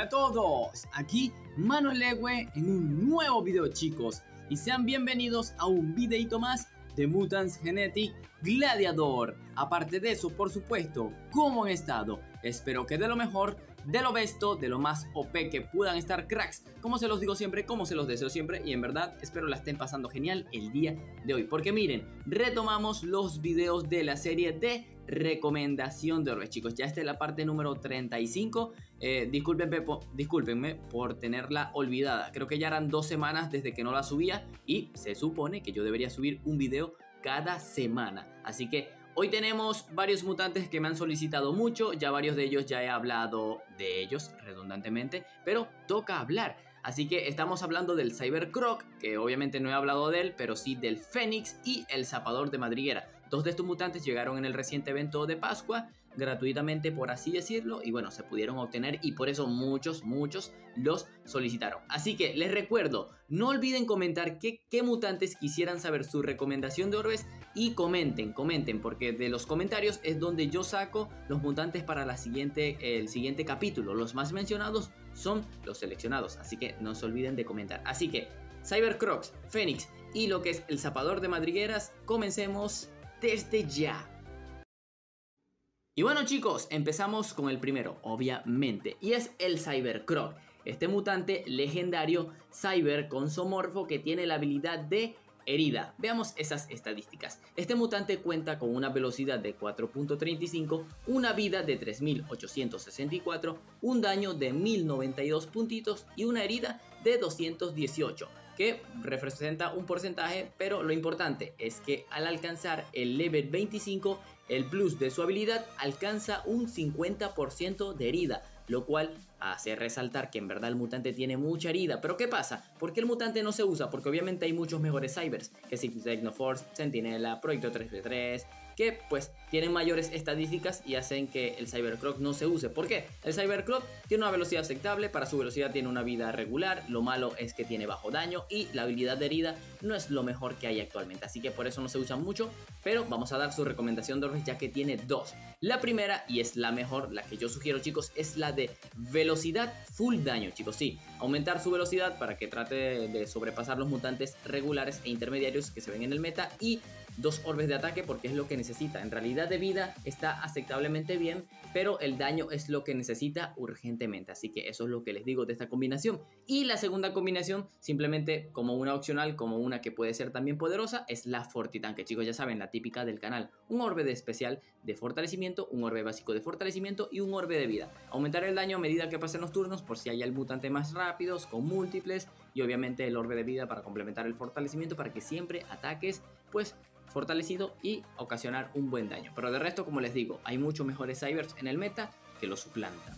a todos, aquí Manuel Legue en un nuevo video, chicos, y sean bienvenidos a un videito más de Mutants Genetic Gladiador. Aparte de eso, por supuesto, ¿cómo han estado? Espero que de lo mejor, de lo besto, de lo más OP que puedan estar, cracks, como se los digo siempre, como se los deseo siempre, y en verdad espero la estén pasando genial el día de hoy, porque miren, retomamos los videos de la serie de recomendación de orbes, chicos. Ya esta es la parte número 35. Discúlpenme por tenerla olvidada. Creo que ya eran 2 semanas desde que no la subía y se supone que yo debería subir un video cada semana. Así que hoy tenemos varios mutantes que me han solicitado mucho. Ya varios de ellos ya he hablado de ellos redundantemente, pero toca hablar. Así que estamos hablando del Cybercroc, que obviamente no he hablado de él, pero sí del Fénix y el Zapador de Madriguera. 2 de estos mutantes llegaron en el reciente evento de Pascua, gratuitamente por así decirlo, y bueno, se pudieron obtener y por eso muchos los solicitaron. Así que les recuerdo, no olviden comentar qué mutantes quisieran saber su recomendación de orbes y comenten, porque de los comentarios es donde yo saco los mutantes para el siguiente capítulo. Los más mencionados son los seleccionados, así que no se olviden de comentar. Así que Cybercrocs, Fénix y lo que es el Zapador de Madrigueras, comencemos desde ya. Y bueno, chicos, empezamos con el primero, obviamente, y es el Cybercroc, este mutante legendario cyber consomorfo que tiene la habilidad de herida. Veamos esas estadísticas. Este mutante cuenta con una velocidad de 4.35, una vida de 3864, un daño de 1092 puntitos y una herida de 218, que representa un porcentaje, pero lo importante es que al alcanzar el level 25, el plus de su habilidad alcanza un 50% de herida, lo cual hace resaltar que en verdad el mutante tiene mucha herida. Pero ¿qué pasa? ¿Por qué el mutante no se usa? Porque obviamente hay muchos mejores cybers, que si Technoforce, Sentinela, Proyecto 3v3, que pues tienen mayores estadísticas y hacen que el Cybercroc no se use. ¿Por qué? El Cybercroc tiene una velocidad aceptable, para su velocidad tiene una vida regular, lo malo es que tiene bajo daño y la habilidad de herida no es lo mejor que hay actualmente, así que por eso no se usa mucho, pero vamos a dar su recomendación de orbes ya que tiene 2. La primera, y es la mejor, la que yo sugiero, chicos, es la de velocidad full daño, chicos. Sí, aumentar su velocidad para que trate de sobrepasar los mutantes regulares e intermediarios que se ven en el meta, y 2 orbes de ataque porque es lo que necesita. En realidad de vida está aceptablemente bien, pero el daño es lo que necesita urgentemente, así que eso es lo que les digo de esta combinación. Y la segunda combinación, simplemente como una opcional, como una que puede ser también poderosa, es la Fortitan, que chicos ya saben, la típica del canal. Un orbe de especial de fortalecimiento, un orbe básico de fortalecimiento y un orbe de vida. Aumentar el daño a medida que pasen los turnos por si hay el mutante más rápidos, con múltiples, y obviamente el orbe de vida para complementar el fortalecimiento para que siempre ataques pues fortalecido y ocasionar un buen daño. Pero de resto, como les digo, hay muchos mejores cybers en el meta que lo suplantan.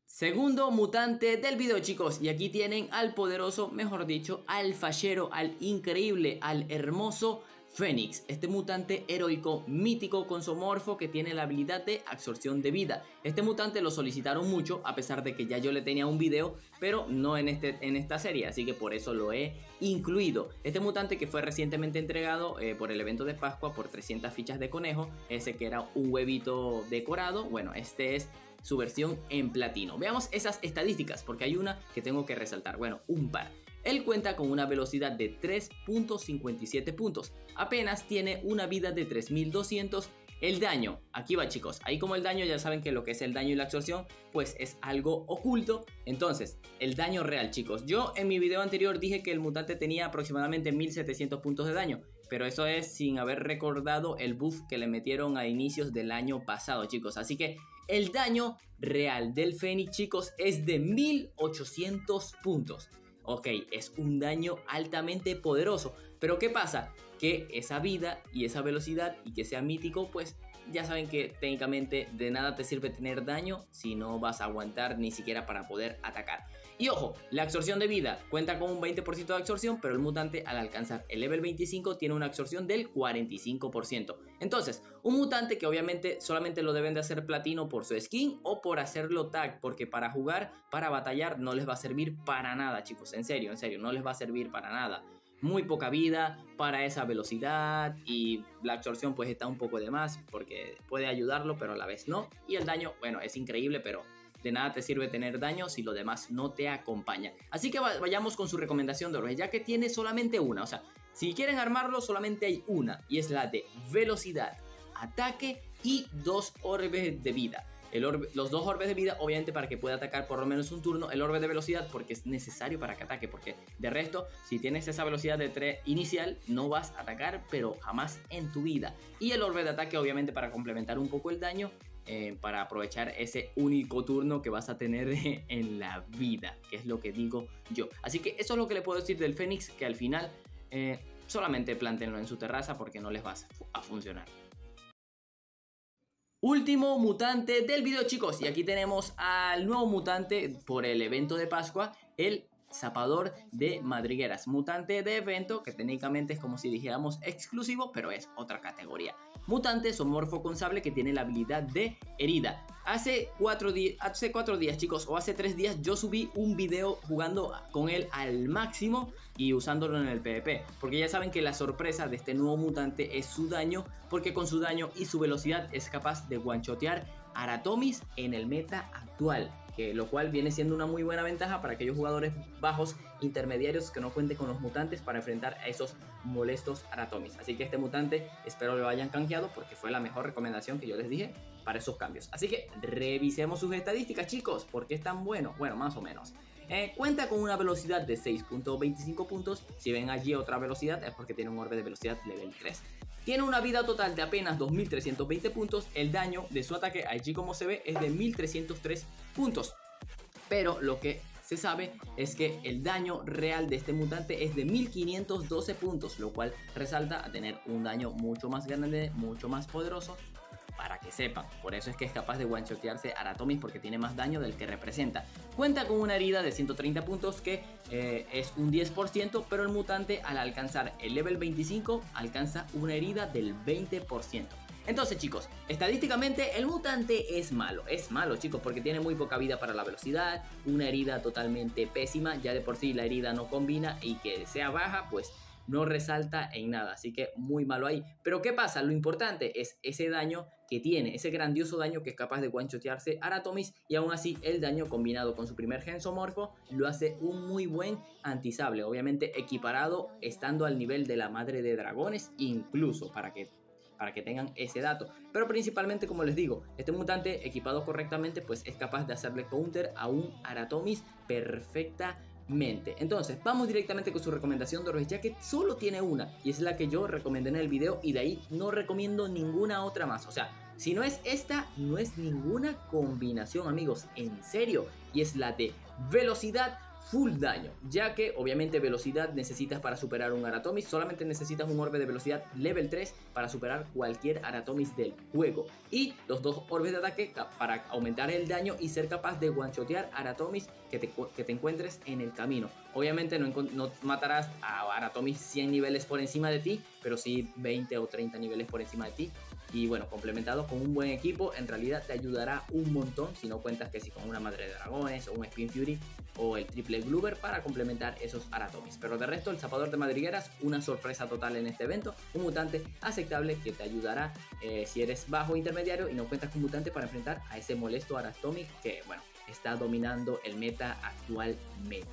Segundo mutante del video, chicos, y aquí tienen al poderoso, mejor dicho, al fachero, al increíble, al hermoso Fénix, este mutante heroico, mítico, consomorfo que tiene la habilidad de absorción de vida. Este mutante lo solicitaron mucho, a pesar de que ya yo le tenía un video, pero no en esta serie, así que por eso lo he incluido. Este mutante que fue recientemente entregado por el evento de Pascua por 300 fichas de conejo, ese que era un huevito decorado, bueno, este es su versión en platino. Veamos esas estadísticas, porque hay una que tengo que resaltar, bueno, un par. Él cuenta con una velocidad de 3.57 puntos, apenas tiene una vida de 3200. El daño, aquí va, chicos, ahí como el daño ya saben que lo que es el daño y la absorción pues es algo oculto. Entonces, el daño real, chicos, yo en mi video anterior dije que el mutante tenía aproximadamente 1700 puntos de daño, pero eso es sin haber recordado el buff que le metieron a inicios del año pasado, chicos. Así que el daño real del Fénix, chicos, es de 1800 puntos. Ok, es un daño altamente poderoso, pero ¿qué pasa? Que esa vida y esa velocidad y que sea mítico, pues ya saben que técnicamente de nada te sirve tener daño si no vas a aguantar ni siquiera para poder atacar. Y ojo, la absorción de vida cuenta con un 20% de absorción, pero el mutante al alcanzar el level 25 tiene una absorción del 45%. Entonces, un mutante que obviamente solamente lo deben de hacer platino por su skin o por hacerlo tag, porque para jugar, para batallar no les va a servir para nada, chicos, en serio, no les va a servir para nada. Muy poca vida para esa velocidad y la absorción pues está un poco de más porque puede ayudarlo pero a la vez no. Y el daño, bueno, es increíble, pero de nada te sirve tener daño si lo demás no te acompaña. Así que vayamos con su recomendación de orbes, ya que tiene solamente una. O sea, si quieren armarlo solamente hay una, y es la de velocidad, ataque y 2 orbes de vida. Los 2 orbes de vida, obviamente, para que pueda atacar por lo menos un turno. El orbe de velocidad porque es necesario para que ataque, porque de resto, si tienes esa velocidad de 3 inicial, no vas a atacar, pero jamás en tu vida. Y el orbe de ataque, obviamente, para complementar un poco el daño, para aprovechar ese único turno que vas a tener en la vida, que es lo que digo yo. Así que eso es lo que le puedo decir del Fénix, que al final solamente plántenlo en su terraza porque no les va a funcionar. Último mutante del video, chicos, y aquí tenemos al nuevo mutante por el evento de Pascua, el Zapador de Madrigueras. Mutante de evento que técnicamente es como si dijéramos exclusivo, pero es otra categoría. Mutante zoomorfo con sable que tiene la habilidad de herida. Hace 4 días, chicos, o hace 3 días yo subí un video jugando con él al máximo y usándolo en el PvP, porque ya saben que la sorpresa de este nuevo mutante es su daño, porque con su daño y su velocidad es capaz de one-shotear Aratomis en el meta actual, lo cual viene siendo una muy buena ventaja para aquellos jugadores bajos intermediarios que no cuenten con los mutantes para enfrentar a esos molestos Aratomis. Así que este mutante espero lo hayan canjeado porque fue la mejor recomendación que yo les dije para esos cambios. Así que revisemos sus estadísticas, chicos, porque es tan bueno. Bueno, más o menos. Cuenta con una velocidad de 6.25 puntos. Si ven allí otra velocidad es porque tiene un orbe de velocidad level 3. Tiene una vida total de apenas 2320 puntos. El daño de su ataque, allí como se ve, es de 1303 puntos. Pero lo que se sabe es que el daño real de este mutante es de 1512 puntos, lo cual resalta a tener un daño mucho más grande, mucho más poderoso, para que sepan. Por eso es que es capaz de one-shotearse Aratomis, porque tiene más daño del que representa. Cuenta con una herida de 130 puntos que es un 10%, pero el mutante al alcanzar el level 25 alcanza una herida del 20%. Entonces, chicos, estadísticamente el mutante es malo, chicos, porque tiene muy poca vida para la velocidad, una herida totalmente pésima, ya de por sí la herida no combina, y que sea baja pues no resalta en nada, así que muy malo ahí. Pero ¿qué pasa? Lo importante es ese daño que tiene, ese grandioso daño que es capaz de one-shotearse Aratomis, y aún así el daño combinado con su primer gen zoomorfo lo hace un muy buen antisable, obviamente equiparado estando al nivel de la madre de dragones, incluso para que tengan ese dato. Pero principalmente, como les digo, este mutante equipado correctamente pues es capaz de hacerle counter a un Aratomis perfectamente. Entonces vamos directamente con su recomendación de orbes, ya que solo tiene una y es la que yo recomendé en el video, y de ahí no recomiendo ninguna otra más. O sea, si no es esta, no es ninguna combinación, amigos, en serio. Y es la de velocidad full daño, ya que obviamente velocidad necesitas para superar un Aratomis, solamente necesitas un orbe de velocidad level 3 para superar cualquier Aratomis del juego, y los 2 orbes de ataque para aumentar el daño y ser capaz de one-shotear Aratomis que te encuentres en el camino. Obviamente no matarás a Aratomis 100 niveles por encima de ti, pero sí 20 o 30 niveles por encima de ti. Y bueno, complementado con un buen equipo, en realidad te ayudará un montón si no cuentas que si con una madre de dragones o un Spin Fury o el triple Gloober para complementar esos Aratomis. Pero de resto, el Zapador de Madrigueras, una sorpresa total en este evento, un mutante aceptable que te ayudará si eres bajo intermediario y no cuentas con mutante para enfrentar a ese molesto Aratomis que, bueno, está dominando el meta actualmente.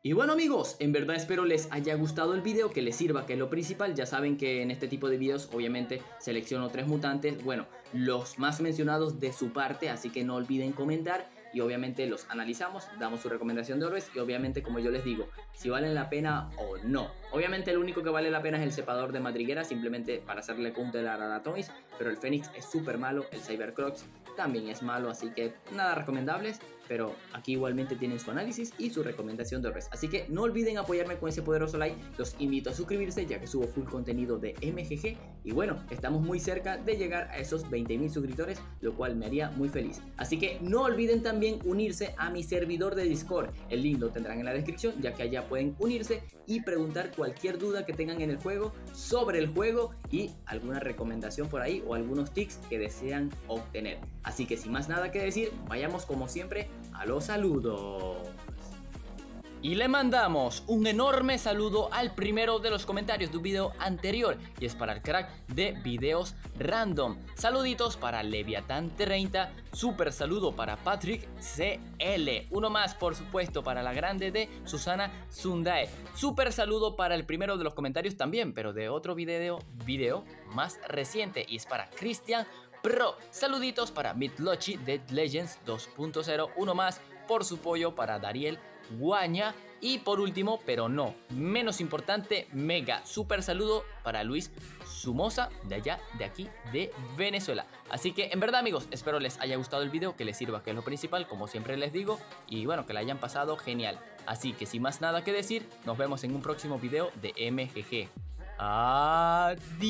Y bueno, amigos, en verdad espero les haya gustado el video, que les sirva, que es lo principal. Ya saben que en este tipo de videos obviamente selecciono 3 mutantes, bueno, los más mencionados de su parte, así que no olviden comentar y obviamente los analizamos, damos su recomendación de orbes y obviamente, como yo les digo, si valen la pena o no. Obviamente el único que vale la pena es el Zapador de Madriguera, simplemente para hacerle counter a Aratomis, pero el Fénix es súper malo, el Cybercrocs también es malo, así que nada recomendables. Pero aquí igualmente tienen su análisis y su recomendación de orbes. Así que no olviden apoyarme con ese poderoso like. Los invito a suscribirse, ya que subo full contenido de MGG. Y bueno, estamos muy cerca de llegar a esos 20.000 suscriptores, lo cual me haría muy feliz. Así que no olviden también unirse a mi servidor de Discord. El link lo tendrán en la descripción, ya que allá pueden unirse y preguntar cualquier duda que tengan en el juego, sobre el juego, y alguna recomendación por ahí o algunos tips que desean obtener. Así que sin más nada que decir, vayamos como siempre a los saludos. Y le mandamos un enorme saludo al primero de los comentarios de un video anterior, y es para el crack de videos random. Saluditos para Leviatán30, super saludo para Patrick CL, uno más por supuesto para la grande de Susana Sundae. Super saludo para el primero de los comentarios también, pero de otro video más reciente, y es para Cristian Pro. Saluditos para Midlochi de Legends 2.0, uno más por su pollo para Dariel Guaña. Y por último, pero no menos importante, mega super saludo para Luis Sumosa, de allá, de aquí, de Venezuela. Así que en verdad, amigos, espero les haya gustado el video, que les sirva, que es lo principal, como siempre les digo. Y bueno, que la hayan pasado genial. Así que sin más nada que decir, nos vemos en un próximo video de MGG. Adiós.